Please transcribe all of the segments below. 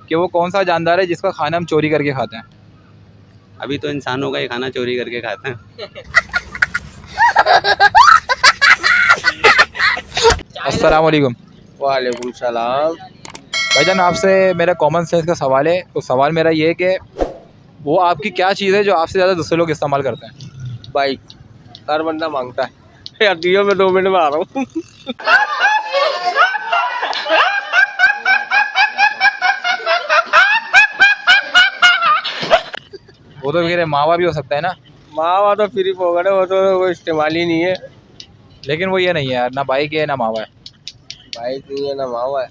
कि वो कौन सा जानदार है जिसका खाना हम चोरी करके खाते हैं? अभी तो इंसानों का ही खाना चोरी करके खाते हैं। अस्सलाम वालेकुम। वालेकुम सलाम। भाईजान आपसे मेरा कॉमन सेंस का सवाल है। तो सवाल मेरा ये है कि वो आपकी क्या चीज़ है जो आपसे ज़्यादा दूसरे लोग इस्तेमाल करते हैं? बाइक हर बंदा मांगता है यार, दियो मैं 2 मिनट में आ रहा हूँ। वो तो फिर मावा भी हो सकता है ना, मावा तो फ्री फोकट है, वो तो वो इस्तेमाल ही नहीं है। लेकिन वो ये नहीं है यार, ना बाइक है ना मावा है। बाइक नहीं है ना मावा है,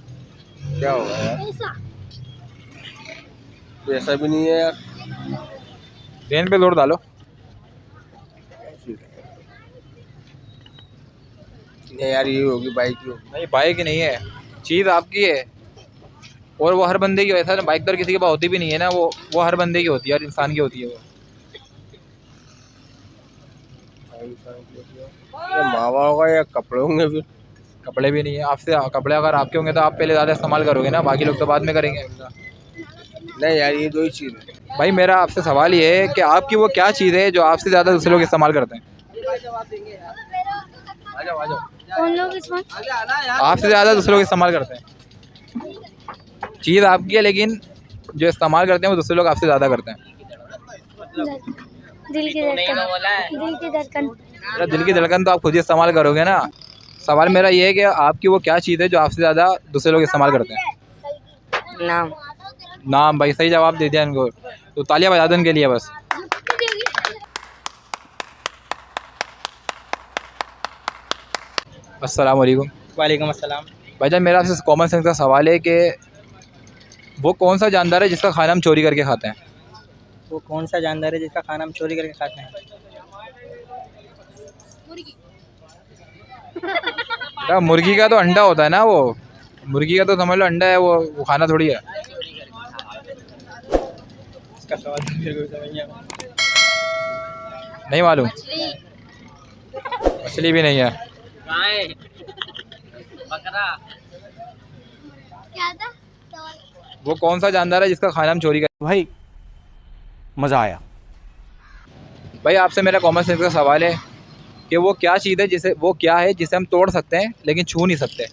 क्या होगा यार? पैसा भी नहीं है यार। ट्रेन पे जोर डालो। नहीं यार, ये होगी बाइक ही होगी। नहीं बाइक ही नहीं है, चीज़ आपकी है और वो हर बंदे की। ऐसा ना बाइक तो किसी के पास होती भी नहीं है ना, वो हर बंदे की होती है, हर इंसान की होती है वो। ये मावा होगा या कपड़े होंगे फिर? कपड़े भी नहीं है आपसे। कपड़े अगर आपके होंगे तो आप पहले ज़्यादा इस्तेमाल करोगे ना, बाकी लोग तो बाद में करेंगे। नहीं यार, ये 2 ही चीज़ है। भाई मेरा आपसे सवाल ये है कि आपकी वो क्या चीज़ है जो आपसे ज़्यादा दूसरे लोग इस्तेमाल करते हैं? कौन लोग आपसे ज़्यादा दूसरे लोग इस्तेमाल करते हैं। चीज़ आपकी है लेकिन जो इस्तेमाल करते हैं वो दूसरे लोग आपसे ज़्यादा करते हैं। दिल की धड़कन। दिल की धड़कन। दिल की धड़कन तो आप खुद ही इस्तेमाल करोगे ना। सवाल मेरा ये है कि आपकी वो क्या चीज़ है जो आपसे ज़्यादा दूसरे लोग इस्तेमाल करते हैं? नाम। नाम। भाई सही जवाब दे दिया इनको, तो तालियां बजा दो इनके लिए बस। अस्सलाम वालेकुम। वालेकुम अस्सलाम। भाईजान मेरा आपसे कॉमन सेंस का सवाल है कि वो कौन सा जानदार है जिसका खाना हम चोरी करके खाते हैं? वो कौन सा जानदार है जिसका खाना हम चोरी करके खाते हैं? बेटा मुर्गी का तो अंडा होता है ना, वो मुर्गी का तो समझ लो अंडा है, वो खाना थोड़ी है। इसका सवाल तो मेरे को समझ नहीं आया। नहीं मालूम? मछली भी नहीं है। क्या था? वो कौन सा जानदार है जिसका खाना हम चोरी कर? भाई मज़ा आया। भाई आपसे मेरा कॉमन सेंस का सवाल है कि वो क्या चीज़ है जिसे हम तोड़ सकते हैं लेकिन छू नहीं सकते?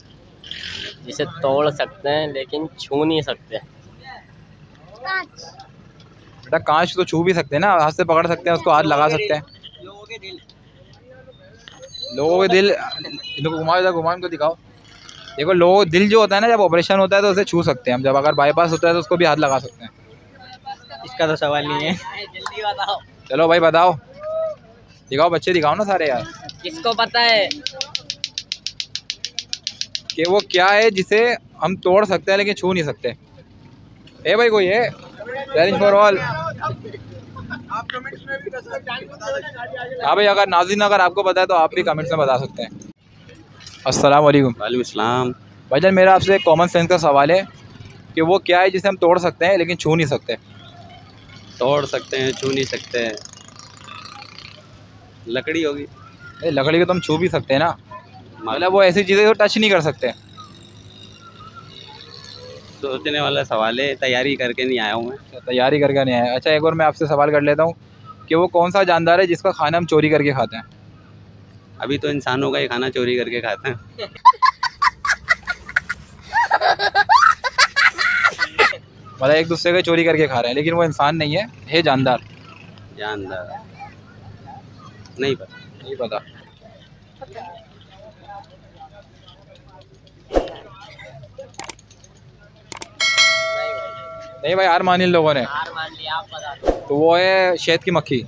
जिसे तोड़ सकते हैं लेकिन छू नहीं सकते। कांच। बेटा कांच तो छू भी सकते हैं ना, हाथ से पकड़ सकते हैं, उसको हाथ लगा सकते हैं। लोगों के दिल। लोगों के दिल। इनको घुमाओ इनको दिखाओ। देखो लोगों दिल जो होता है ना, जब ऑपरेशन होता है तो उसे छू सकते हैं हम, जब अगर बाईपास होता है तो उसको भी हाथ लगा सकते हैं। इसका तो सवाल नहीं है। जल्दी बताओ। चलो भाई बताओ, दिखाओ बच्चे दिखाओ ना सारे यार, किसको पता है? कि वो क्या है जिसे हम तोड़ सकते हैं लेकिन छू नहीं सकते। ए भाई कोई है? Challenge for all. हाँ भाई, अगर नाज़रीन अगर आपको पता है तो आप भी कमेंट्स में बता सकते हैं। अस्सलाम वालेकुम। वालेकुम सलाम। भाईजान मेरा आपसे कॉमन सेंस का सवाल है कि वो क्या है जिसे हम तोड़ सकते हैं लेकिन छू नहीं सकते? तोड़ सकते हैं, छू नहीं सकते। लकड़ी होगी। लकड़ी को तो हम छू भी सकते हैं ना, मतलब वो ऐसी चीज़ें जो टच नहीं कर सकते। सोचने वाला सवाल है, तैयारी करके नहीं आया हूँ मैं। तैयारी करके नहीं आया। अच्छा एक और मैं आपसे सवाल कर लेता हूँ कि वो कौन सा जानदार है जिसका खाना हम चोरी करके खाते हैं? अभी तो इंसानों का ही खाना चोरी करके खाते हैं। मतलब एक दूसरे का चोरी करके खा रहे हैं, लेकिन वो इंसान नहीं है जानदार। जानदार नहीं पता। नहीं पता। नहीं भाई, हार मान इन लोगों ने। हार मान लिया, आप बता दो। तो वो है शहद की मक्खी।